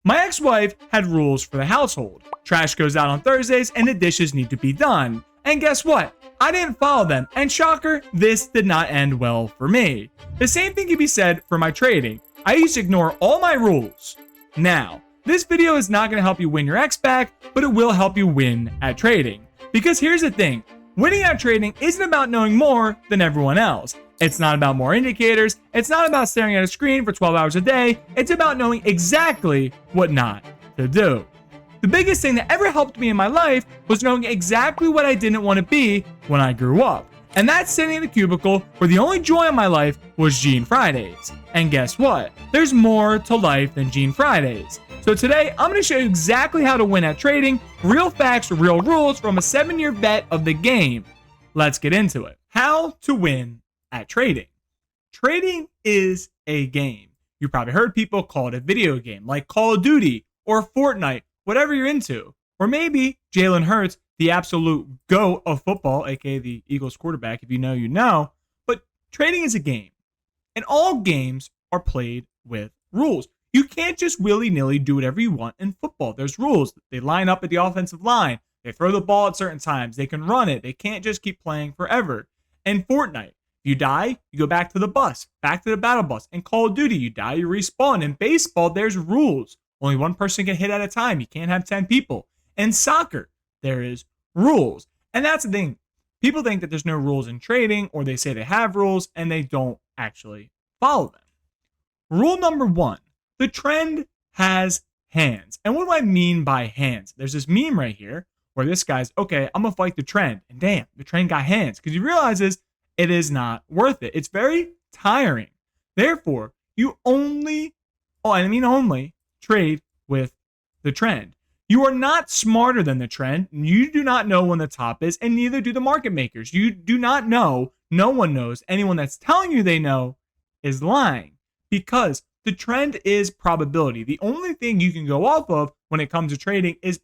My ex-wife had rules for the household. Trash goes out on Thursdays and the dishes need to be done. And guess what? I didn't follow them, and shocker, this did not end well for me. The same thing can be said for my trading. I used to ignore all my rules. Now, this video is not going to help you win your ex back, but it will help you win at trading. Because here's the thing, winning at trading isn't about knowing more than everyone else. It's not about more indicators. It's not about staring at a screen for 12 hours a day. It's about knowing exactly what not to do. The biggest thing that ever helped me in my life was knowing exactly what I didn't want to be when I grew up. And that's sitting in a cubicle where the only joy in my life was Gene Fridays. And guess what? There's more to life than Gene Fridays. So today, I'm going to show you exactly how to win at trading, real facts, real rules from a 7-year vet of the game. Let's get into it. How to win at trading. Trading is a game. You probably heard people call it a video game, like Call of Duty or Fortnite, whatever you're into. Or maybe Jalen Hurts, the absolute GOAT of football, aka the Eagles quarterback. If you know, you know. But trading is a game. And all games are played with rules. You can't just willy-nilly do whatever you want in football. There's rules. They line up at the offensive line. They throw the ball at certain times. They can run it. They can't just keep playing forever. In Fortnite, if you die, you go back to the bus, back to the battle bus. In Call of Duty, you die, you respawn. In baseball, there's rules. Only one person can hit at a time. You can't have 10 people. In soccer, there is rules. And that's the thing. People think that there's no rules in trading, or they say they have rules, and they don't actually follow them. Rule number 1, the trend has hands. And what do I mean by hands? There's this meme right here where this guy's, okay, I'm going to fight the trend. And damn, the trend got hands. Because he realizes it is not worth it. It's very tiring. Therefore, you only trade with the trend. You are not smarter than the trend. You do not know when the top is, and neither do the market makers. You do not know. No one knows. Anyone that's telling you they know is lying, because the trend is probability. The only thing you can go off of when it comes to trading is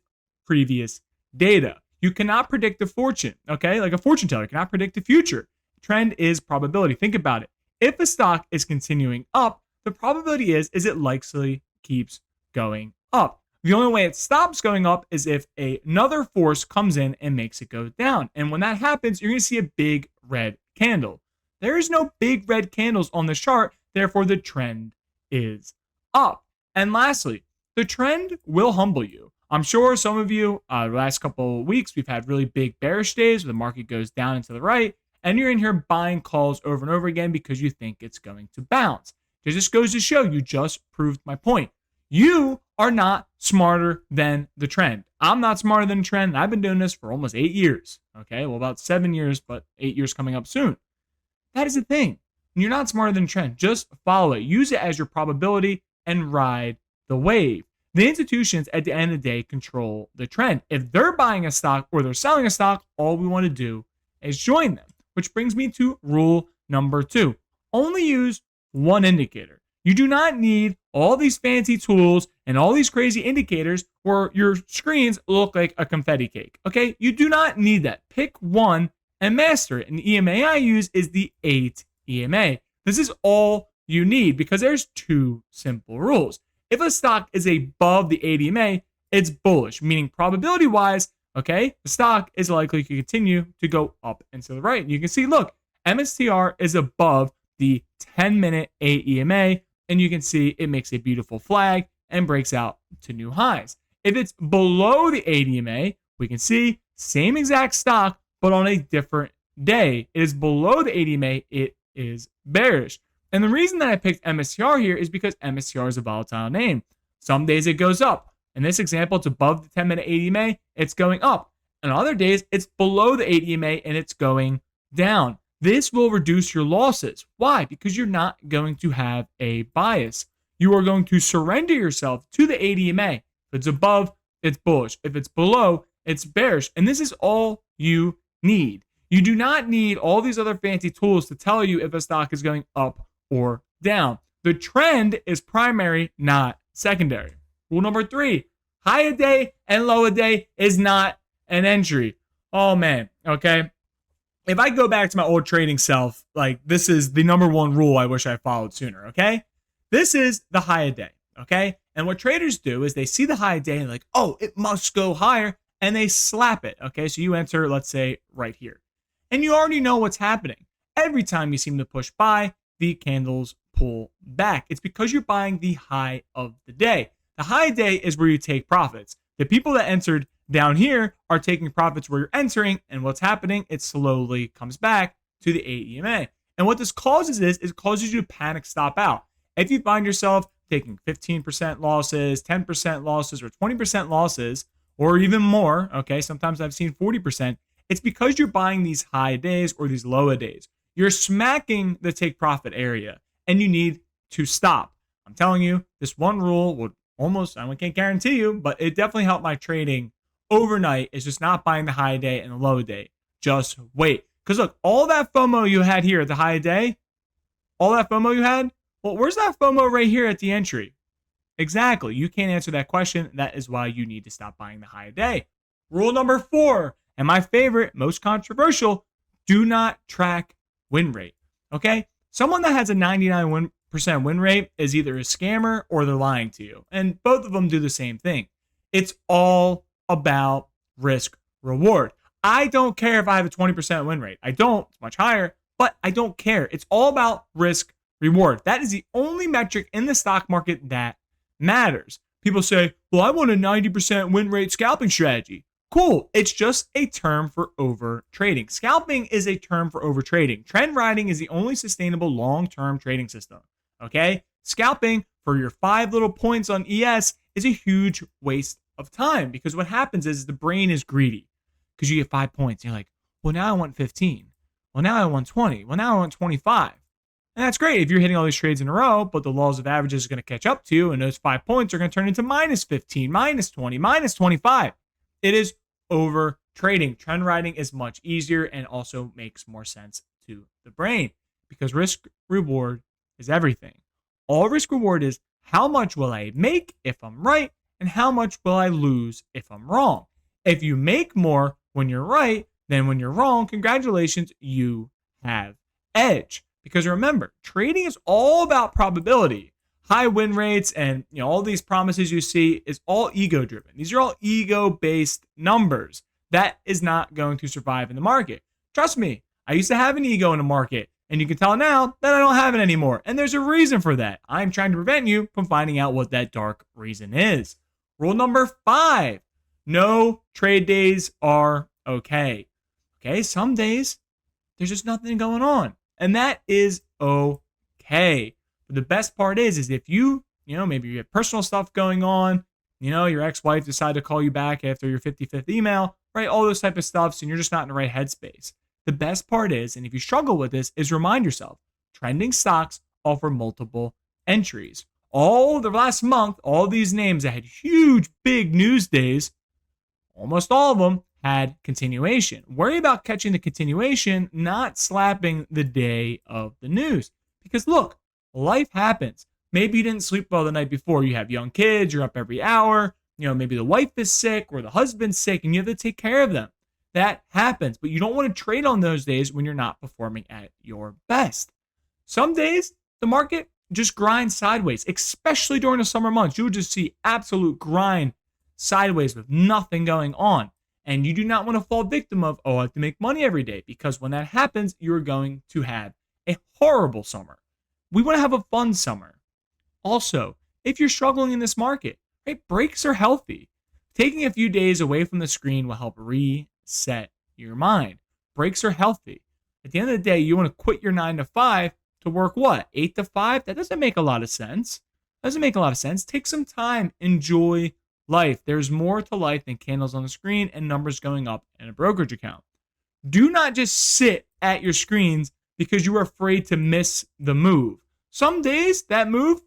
previous data. You cannot predict the fortune, okay? Like a fortune teller cannot predict the future. Trend is probability. Think about it. If a stock is continuing up, the probability is it likely keeps going up. The only way it stops going up is if another force comes in and makes it go down. And when that happens, you're going to see a big red candle. There is no big red candles on the chart, therefore the trend is up. And lastly, the trend will humble you. I'm sure some of you, the last couple of weeks, we've had really big bearish days where the market goes down and to the right, and you're in here buying calls over and over again because you think it's going to bounce. It just goes to show you just proved my point. You are not smarter than the trend. I'm not smarter than the trend. I've been doing this for almost 8 years. Okay, well, about 7 years, but 8 years coming up soon. That is the thing. You're not smarter than the trend. Just follow it. Use it as your probability and ride the wave. The institutions at the end of the day control the trend. If they're buying a stock or they're selling a stock, all we want to do is join them. Which brings me to rule number 2. Only use one indicator. You do not need all these fancy tools and all these crazy indicators where your screens look like a confetti cake. Okay? You do not need that. Pick one and master it. And the EMA I use is the 8 EMA. This is all you need because there's 2 simple rules. If a stock is above the 8 EMA, it's bullish, meaning probability-wise, okay, the stock is likely to continue to go up and to the right. And you can see, look, MSTR is above the 10-minute 8 EMA, and you can see it makes a beautiful flag and breaks out to new highs. If it's below the 8 EMA, we can see same exact stock, but on a different day. It is below the 8 EMA, it is bearish. And the reason that I picked MSTR here is because MSTR is a volatile name. Some days it goes up. In this example, it's above the 10-minute 8 EMA, it's going up. And other days, it's below the 8 EMA and it's going down. This will reduce your losses. Why? Because you're not going to have a bias. You are going to surrender yourself to the 8 EMA. If it's above, it's bullish. If it's below, it's bearish. And this is all you need. You do not need all these other fancy tools to tell you if a stock is going up or down. The trend is primary, not secondary. Rule number 3, high a day and low a day is not an entry. Oh man, okay. If I go back to my old trading self, like this is the number 1 rule I wish I followed sooner, okay? This is the high a day. Okay. And what traders do is they see the high day and like, oh, it must go higher. And they slap it. Okay. So you enter, let's say, right here. And you already know what's happening. Every time you seem to push buy, the candles pull back. It's because you're buying the high of the day. The high day is where you take profits. The people that entered down here are taking profits where you're entering. And what's happening? It slowly comes back to the AEMA. And what this causes is it causes you to panic stop out. If you find yourself taking 15% losses, 10% losses, or 20% losses, or even more, okay, sometimes I've seen 40%, it's because you're buying these high days or these low days. You're smacking the take profit area and you need to stop. I'm telling you, this one rule would almost, I can't guarantee you, but it definitely helped my trading overnight is just not buying the high day and the low day. Just wait. Because look, all that FOMO you had here at the high day, all that FOMO you had, well, where's that FOMO right here at the entry? Exactly. You can't answer that question. That is why you need to stop buying the high day. Rule number 4, and my favorite, most controversial, do not track win rate. Okay? Someone that has a 99% win rate is either a scammer or they're lying to you. And both of them do the same thing. It's all about risk reward. I don't care if I have a 20% win rate. I don't. It's much higher, but I don't care. It's all about risk reward. That is the only metric in the stock market that matters. People say, well, I want a 90% win rate scalping strategy. Cool. It's just a term for over trading. Scalping is a term for over trading. Trend riding is the only sustainable long-term trading system. Okay? Scalping for your 5 little points on ES is a huge waste of time because what happens is the brain is greedy because you get 5 points. You're like, well, now I want 15. Well, now I want 20. Well, now I want 25. And that's great if you're hitting all these trades in a row, but the laws of averages are going to catch up to you, and those 5 points are going to turn into minus 15, minus 20, minus 25. It is over trading. Trend riding is much easier and also makes more sense to the brain because risk reward is everything. All risk reward is how much will I make if I'm right and how much will I lose if I'm wrong. If you make more when you're right than when you're wrong, congratulations, you have edge. Because remember, trading is all about probability. High win rates and all these promises you see is all ego driven. These are all ego-based numbers. That is not going to survive in the market. Trust me, I used to have an ego in the market, and you can tell now that I don't have it anymore. And there's a reason for that. I'm trying to prevent you from finding out what that dark reason is. Rule number 5, no trade days are okay. Okay, some days there's just nothing going on. And that is okay. But the best part is if you maybe you have personal stuff going on, your ex-wife decided to call you back after your 55th email, right? All those type of stuffs, and you're just not in the right headspace. The best part is, and if you struggle with this, is remind yourself, trending stocks offer multiple entries. All the last month, all these names that had huge, big news days, almost all of them had continuation. Worry about catching the continuation, not slapping the day of the news. Because look, life happens. Maybe you didn't sleep well the night before. You have young kids, you're up every hour. Maybe the wife is sick or the husband's sick and you have to take care of them. That happens, but you don't want to trade on those days when you're not performing at your best. Some days, the market just grinds sideways, especially during the summer months. You'll just see absolute grind sideways with nothing going on. And you do not want to fall victim of, I have to make money every day. Because when that happens, you're going to have a horrible summer. We want to have a fun summer. Also, if you're struggling in this market, right, breaks are healthy. Taking a few days away from the screen will help reset your mind. Breaks are healthy. At the end of the day, you want to quit your 9 to 5 to work what? 8 to 5? That doesn't make a lot of sense. Take some time. Enjoy life. There's more to life than candles on the screen and numbers going up in a brokerage account. Do not just sit at your screens because you are afraid to miss the move. Some days that move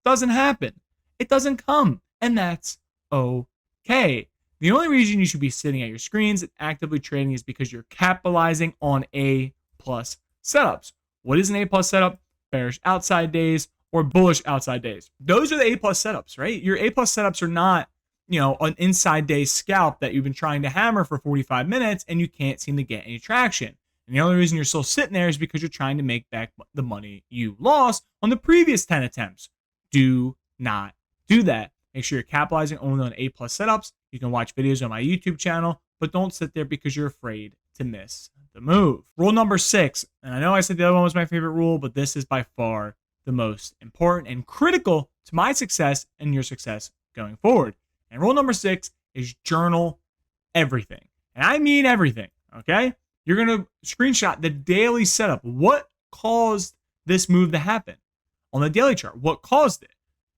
doesn't happen. It doesn't come, and that's okay. The only reason you should be sitting at your screens and actively trading is because you're capitalizing on A+ setups. What is an A+ setup? Bearish outside days or bullish outside days. Those are the A+ setups, right? Your A+ setups are not an inside day scalp that you've been trying to hammer for 45 minutes and you can't seem to get any traction. And the only reason you're still sitting there is because you're trying to make back the money you lost on the previous 10 attempts. Do not do that, make sure you're capitalizing only on A+ setups. You can watch videos on my YouTube channel, but don't sit there because you're afraid to miss the move. Rule number 6, and I know I said the other one was my favorite rule, but this is by far the most important and critical to my success and your success going forward. And rule number 6 is journal everything. And I mean everything, okay? You're going to screenshot the daily setup. What caused this move to happen on the daily chart? What caused it?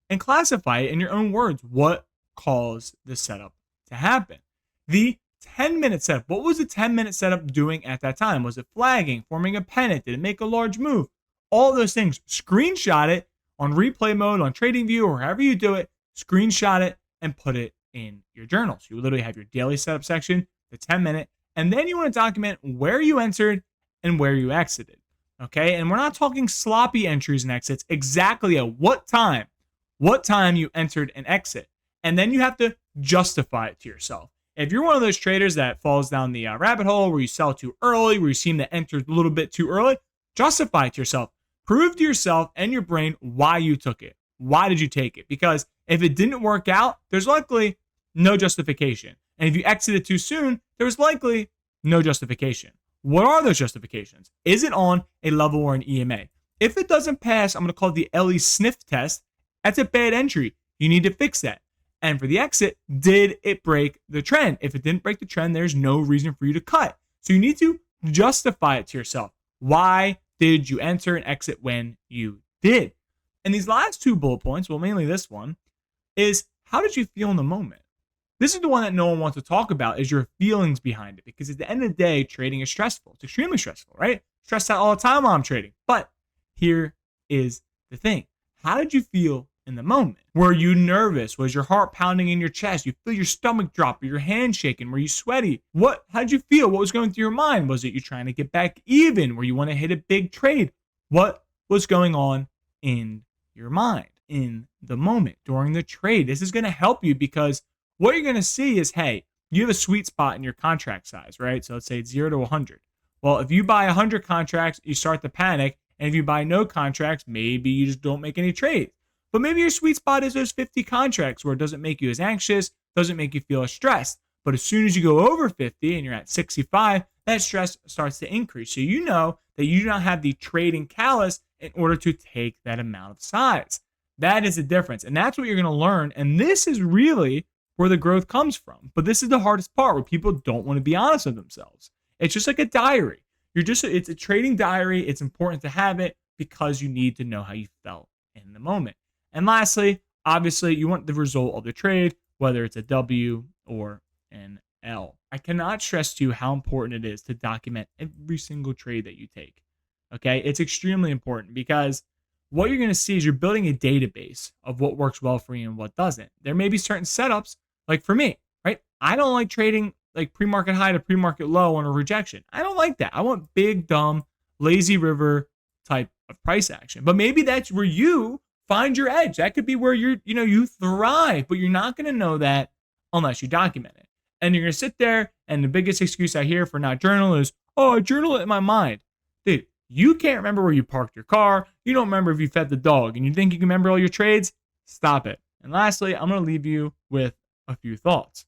And classify it in your own words. What caused the setup to happen? The 10-minute setup. What was the 10-minute setup doing at that time? Was it flagging, forming a pennant? Did it make a large move? All those things. Screenshot it on replay mode, on TradingView, or however you do it. Screenshot it and put it in your journal. So you literally have your daily setup section, the 10-minute, and then you want to document where you entered and where you exited. Okay? And we're not talking sloppy entries and exits, exactly at what time you entered and exit. And then you have to justify it to yourself. If you're one of those traders that falls down the rabbit hole where you sell too early, where you seem to enter a little bit too early, justify it to yourself. Prove to yourself and your brain why you took it. Why did you take it? Because if it didn't work out, there's likely no justification. And if you exited too soon, there's likely no justification. What are those justifications? Is it on a level or an EMA? If it doesn't pass, I'm going to call it the Ellie sniff test. That's a bad entry. You need to fix that. And for the exit, did it break the trend? If it didn't break the trend, there's no reason for you to cut. So you need to justify it to yourself. Why did you enter and exit when you did? And these last 2 bullet points, well, mainly this one, is how did you feel in the moment? This is the one that no one wants to talk about, is your feelings behind it. Because at the end of the day, trading is stressful. It's extremely stressful, right? Stressed out all the time while I'm trading. But here is the thing. How did you feel in the moment? Were you nervous? Was your heart pounding in your chest? You feel your stomach drop or your hand shaking? Were you sweaty? How did you feel? What was going through your mind? Was it you trying to get back even? Were you want to hit a big trade? What was going on in your mind in the moment during the trade? This is going to help you because what you're going to see is, hey, you have a sweet spot in your contract size, right? So let's say it's 0 to 100. Well, if you buy 100 contracts, you start to panic. And if you buy no contracts, maybe you just don't make any trades. But maybe your sweet spot is those 50 contracts where it doesn't make you as anxious, doesn't make you feel as stressed. But as soon as you go over 50 and you're at 65, that stress starts to increase. So you know that you do not have the trading callus in order to take that amount of size. That is the difference. And that's what you're going to learn. And this is really where the growth comes from. But this is the hardest part where people don't want to be honest with themselves. It's just like a diary. It's a trading diary. It's important to have it because you need to know how you felt in the moment. And lastly, obviously, you want the result of the trade, whether it's a W or an L. I cannot stress to you how important it is to document every single trade that you take. Okay? It's extremely important because what you're going to see is you're building a database of what works well for you and what doesn't. There may be certain setups, like for me, right? I don't like trading like pre-market high to pre-market low on a rejection. I don't like that. I want big, dumb, lazy river type of price action. But maybe that's where you find your edge. That could be where you thrive, but you're not going to know that unless you document it. And you're going to sit there, and the biggest excuse I hear for not journaling is, oh, I journal it in my mind. Dude, you can't remember where you parked your car. You don't remember if you fed the dog, and you think you can remember all your trades? Stop it. And lastly, I'm going to leave you with a few thoughts.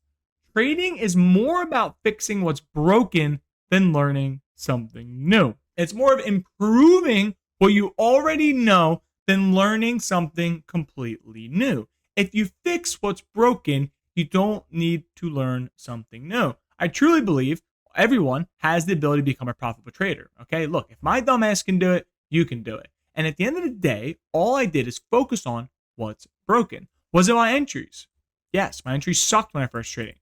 Trading is more about fixing what's broken than learning something new. It's more of improving what you already know than learning something completely new. If you fix what's broken, you don't need to learn something new. I truly believe everyone has the ability to become a profitable trader. Okay, look, if my dumbass can do it, you can do it. And at the end of the day, all I did is focus on what's broken. Was it my entries? Yes, my entries sucked when I first traded.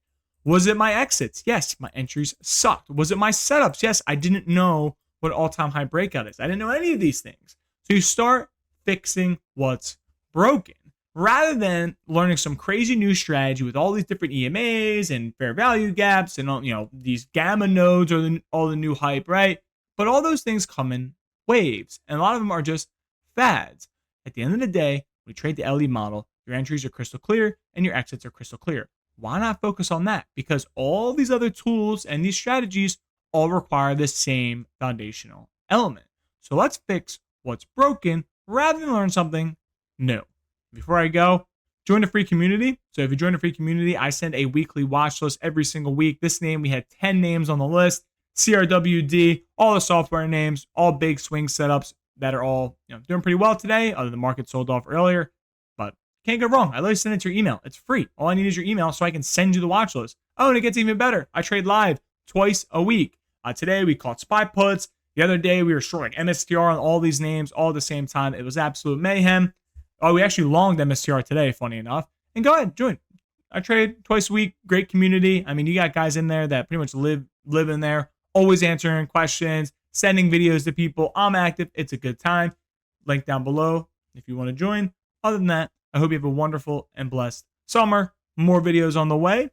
Was it my exits? Yes, my entries sucked. Was it my setups? Yes, I didn't know what all-time high breakout is. I didn't know any of these things. So you start fixing what's broken rather than learning some crazy new strategy with all these different EMAs and fair value gaps and all, these gamma nodes or all the new hype, right? But all those things come in waves, and a lot of them are just fads. At the end of the day, when you trade the LE model, your entries are crystal clear and your exits are crystal clear. Why not focus on that? Because all these other tools and these strategies all require the same foundational element. So let's fix what's broken rather than learn something new. Before I go, Join the free community. So if you join the free community, I send a weekly watch list every single week. This name, we had 10 names on the list. CRWD, all the software names, all big swing setups that are all doing pretty well today. Other than the market sold off earlier, but can't go wrong. I literally send it to your email. It's free. All I need is your email so I can send you the watch list. Oh, and it gets even better. I trade live twice a week. Today we caught SPY puts. The other day we were shorting MSTR on all these names all at the same time. It was absolute mayhem. Oh, we actually longed MSTR today, funny enough. And go ahead, join. I trade twice a week. Great community. I mean, you got guys in there that pretty much live in there, always answering questions, sending videos to people. I'm active. It's a good time. Link down below if you want to join. Other than that, I hope you have a wonderful and blessed summer. More videos on the way.